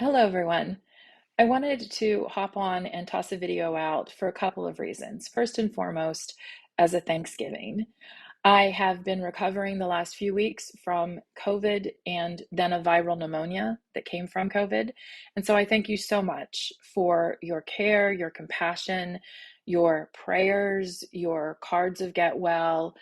Hello, everyone. I wanted to hop on and toss a video out for a couple of reasons. First and foremost, as a Thanksgiving. I have been recovering the last few weeks from COVID and then a viral pneumonia that came from COVID. And so I thank you so much for your care, your compassion, your prayers, your cards of get well,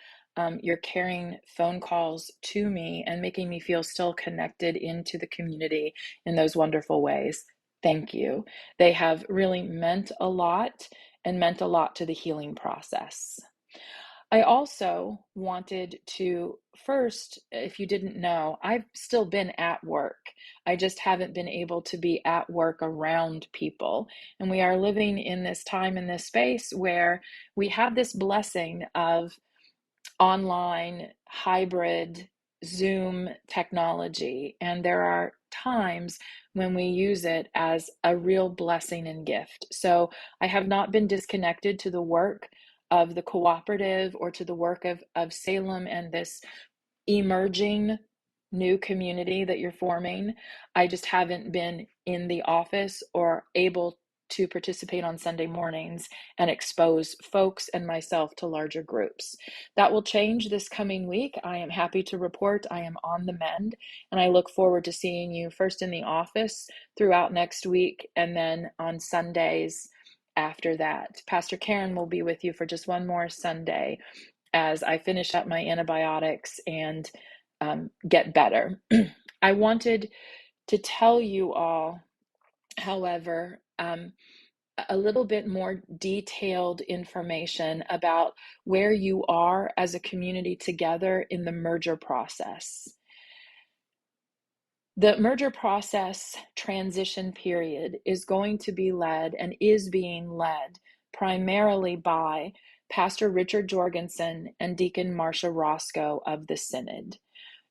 your caring phone calls to me and making me feel still connected into the community in those wonderful ways. Thank you. They have really meant a lot and meant a lot to the healing process. I also wanted to first, if you didn't know, I've still been at work. I just haven't been able to be at work around people. And we are living in this time, in this space where we have this blessing of online, hybrid, Zoom technology. And there are times when we use it as a real blessing and gift. So I have not been disconnected to the work of the cooperative or to the work of Salem and this emerging new community that you're forming. I just haven't been in the office or able to participate on Sunday mornings and expose folks and myself to larger groups. That will change this coming week. I am happy to report I am on the mend, and I look forward to seeing you first in the office throughout next week and then on Sundays after that. Pastor Karen will be with you for just one more Sunday as I finish up my antibiotics and get better. I wanted to tell you all, however, a little bit more detailed information about where you are as a community together in the merger process. The merger process transition period is going to be led and is being led primarily by Pastor Richard Jorgensen and Deacon Marcia Roscoe of the Synod.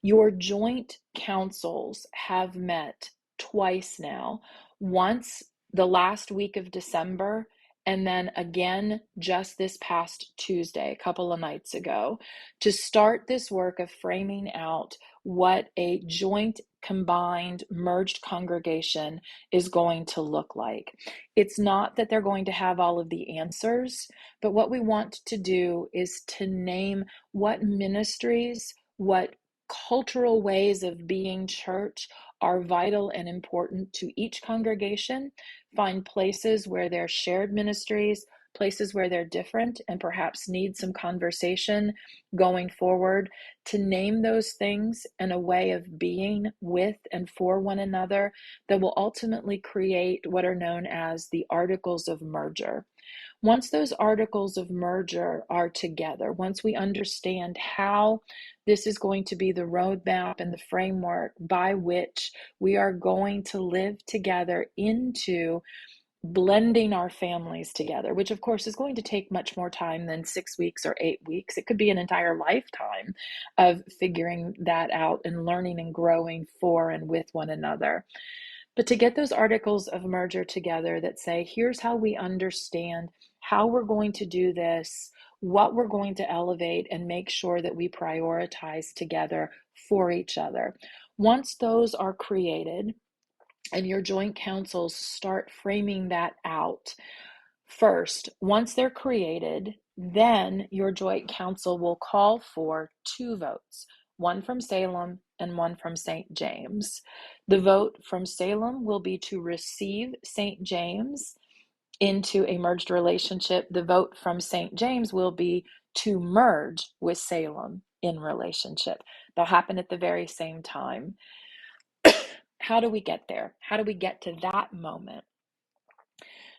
Your joint councils have met twice now, once the last week of December, and then again just this past Tuesday, a couple of nights ago, to start this work of framing out what a joint, combined, merged congregation is going to look like. It's not that they're going to have all of the answers, but what we want to do is to name what ministries, what cultural ways of being church are vital and important to each congregation. Find places where there's shared ministries, places where they're different and perhaps need some conversation going forward, to name those things in a way of being with and for one another that will ultimately create what are known as the articles of merger. Once those articles of merger are together, once we understand how this is going to be the roadmap and the framework by which we are going to live together into blending our families together, which of course is going to take much more time than 6 weeks or 8 weeks. It could be an entire lifetime of figuring that out and learning and growing for and with one another. But to get those articles of merger together that say, here's how we understand how we're going to do this, what we're going to elevate, and make sure that we prioritize together for each other. Once those are created and your joint councils start framing that out, first, once they're created, then your joint council will call for two votes, one from Salem and one from St. James. The vote from Salem will be to receive St. James into a merged relationship. The vote from St. James will be to merge with Salem in relationship. They'll happen at the very same time. How do we get there? How do we get to that moment?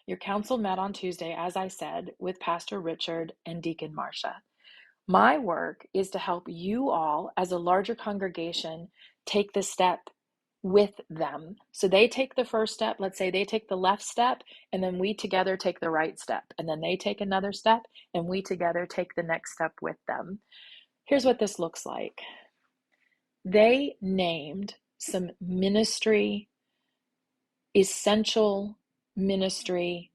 Your council met on Tuesday, as I said, with Pastor Richard and Deacon Marcia. My work is to help you all, as a larger congregation, take the step with them. So they take the first step. Let's say they take the left step, and then we together take the right step. And then they take another step, and we together take the next step with them. Here's what this looks like. They named some ministry, essential ministry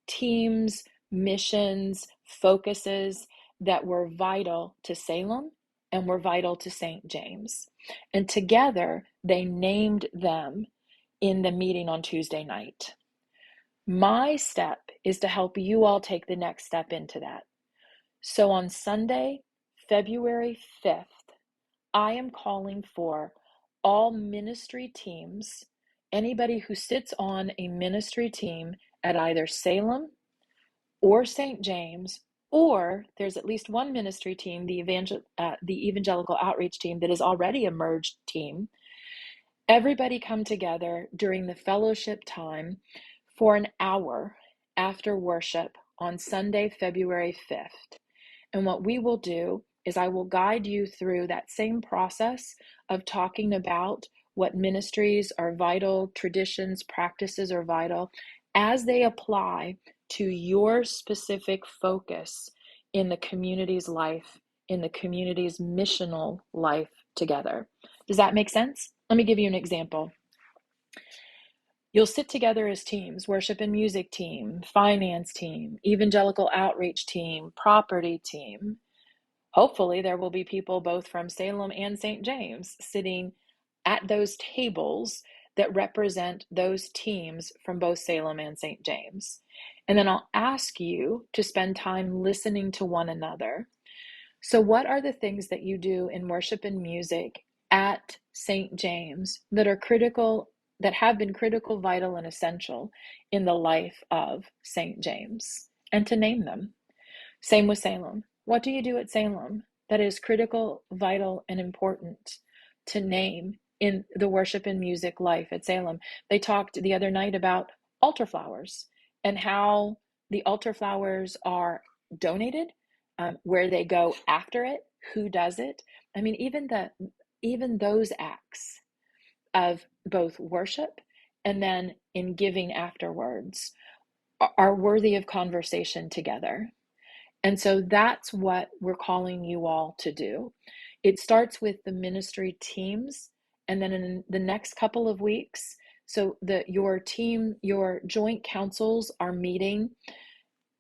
teams, missions, focuses that were vital to Salem and were vital to St. James. And together they named them in the meeting on Tuesday night. My step is to help you all take the next step into that. So on Sunday, February 5th, I am calling for all ministry teams, anybody who sits on a ministry team at either Salem or St. James, or there's at least one ministry team, the evangelical outreach team that is already a merged team. Everybody come together during the fellowship time for an hour after worship on Sunday, February 5th. And what we will do is I will guide you through that same process of talking about what ministries are vital, traditions, practices are vital as they apply to your specific focus in the community's life, in the community's missional life together. Does that make sense? Let me give you an example. You'll sit together as teams: worship and music team, finance team, evangelical outreach team, property team. Hopefully there will be people both from Salem and St. James sitting at those tables that represent those teams from both Salem and St. James. And then I'll ask you to spend time listening to one another. So what are the things that you do in worship and music at St. James that are critical, that have been critical, vital, and essential in the life of St. James? And to name them. Same with Salem. What do you do at Salem that is critical, vital, and important to name in the worship and music life at Salem? They talked the other night about altar flowers and how the altar flowers are donated, where they go after it, who does it. I mean, even those acts of both worship and then in giving afterwards are worthy of conversation together. And so that's what we're calling you all to do. It starts with the ministry teams, and then in the next couple of weeks, so your team, your joint councils are meeting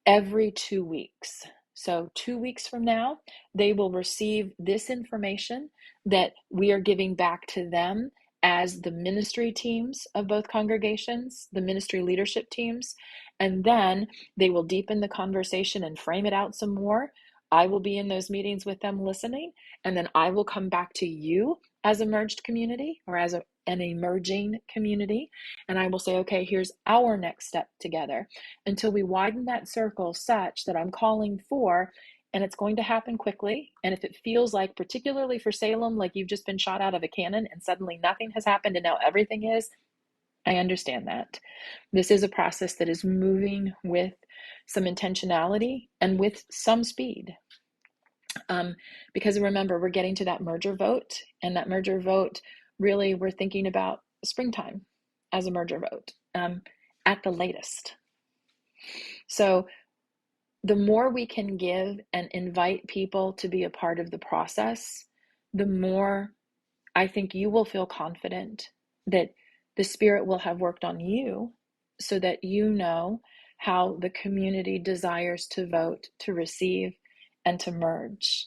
every 2 weeks. So 2 weeks from now, they will receive this information that we are giving back to them as the ministry teams of both congregations, the ministry leadership teams, and then they will deepen the conversation and frame it out some more. I will be in those meetings with them listening, and then I will come back to you as a merged community or as an emerging community, and I will say, okay, here's our next step together, until we widen that circle such that I'm calling for, and it's going to happen quickly. And if it feels like, particularly for Salem, like you've just been shot out of a cannon and suddenly nothing has happened and now everything is, I understand that. This is a process that is moving with some intentionality and with some speed. Because remember, we're getting to that merger vote, and that merger vote, really, we're thinking about springtime as a merger vote at the latest. So the more we can give and invite people to be a part of the process, the more I think you will feel confident that the Spirit will have worked on you so that you know how the community desires to vote, to receive, and to merge.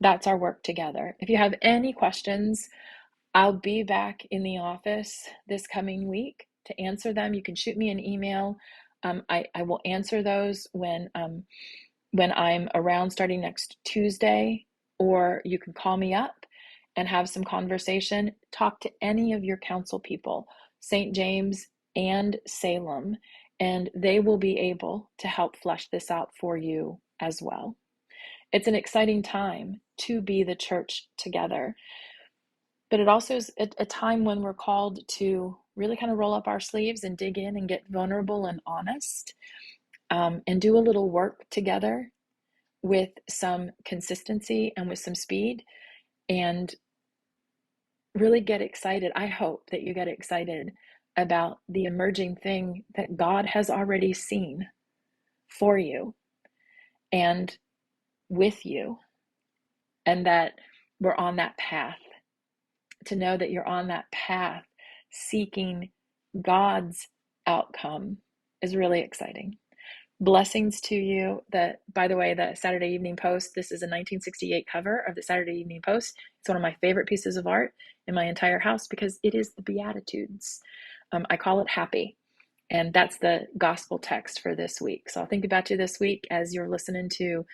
That's our work together. If you have any questions, I'll be back in the office this coming week to answer them. You can shoot me an email. I will answer those when I'm around starting next Tuesday, or you can call me up and have some conversation. Talk to any of your council people, St. James and Salem, and they will be able to help flesh this out for you as well. It's an exciting time to be the church together, but it also is a time when we're called to really kind of roll up our sleeves and dig in and get vulnerable and honest, and do a little work together with some consistency and with some speed, and really get excited. I hope that you get excited about the emerging thing that God has already seen for you and with you, and that we're on that path. To know that you're on that path seeking God's outcome is really exciting. Blessings to you. By the way, the Saturday Evening Post, this is a 1968 cover of the Saturday Evening Post. It's one of my favorite pieces of art in my entire house because it is the Beatitudes. I call it happy. And that's the gospel text for this week. So I'll think about you this week as you're listening to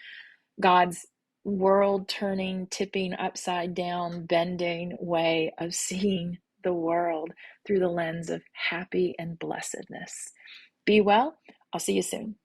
God's world turning, tipping upside down, bending way of seeing the world through the lens of happy and blessedness. Be well. I'll see you soon.